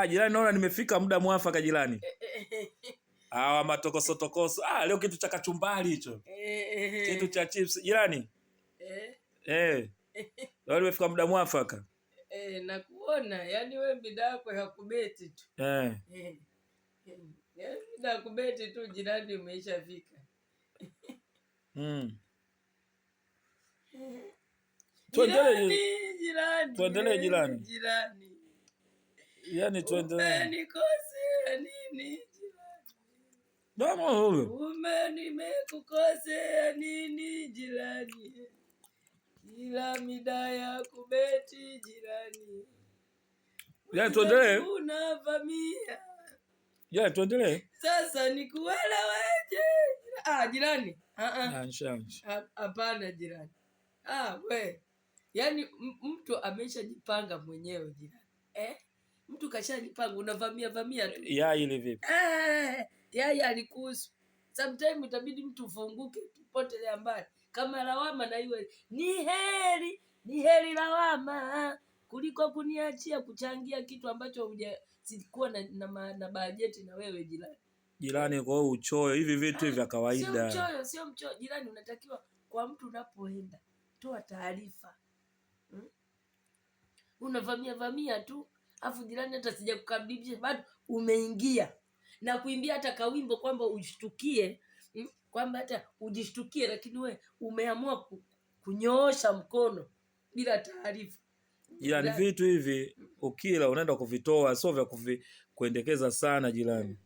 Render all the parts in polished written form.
Jirani, naona nimefika muda mwafaka jirani. Hawa matokoso tokoso. Leo kitu cha kachumbari hicho. Kitu cha chips jirani. Leo nimefika muda mwafaka. Nakuona, yani wewe bidhaa yako hakubeti tu. Yani bidhaa kubeti tu jirani umeishafika. Tuendelee jirani. Yani tuendelee. Umenikosea nini jirani? Nimekukosea nini jirani? Kila mida ya kubeti jirani. Yani tuendelee. Unavamia. Yani tuendelee. Sasa nikueleweje? Jirani. Hapana jirani. We. Yani mtu ameshajipanga mwenyewe jirani. Mtu kashajipanga unavamia tu. Ile vipi? Yeye alikuhusu. Sometimes itabidi mtu ufunguke tupotelea mbali. Kama lawama na iwe ni heri lawama kuliko kuniachia kuchangia kitu ambacho hujasikuwa na bajeti na wewe jirani. Jirani kwa uchoyo hivi vitu vya kawaida. Sio mchoyo jirani, unatakiwa kwa mtu unapoenda toa taarifa. Unavamia tu afu jirani hata sija kukabidhisha bado umeingia na kuimbia hata kawimbo kwamba ujishtukie, kwamba hata ujishtukie, lakini we umeamua kunyoosha mkono bila taarifa. Jirani vitu hivi ukila unaenda kuvitoa, sio vya kuendekeza sana jirani.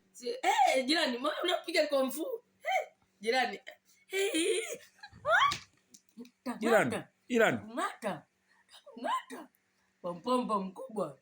Jirani mbona unapiga komfu? Jirani. Jirani. Ngata. Pompombo mkubwa.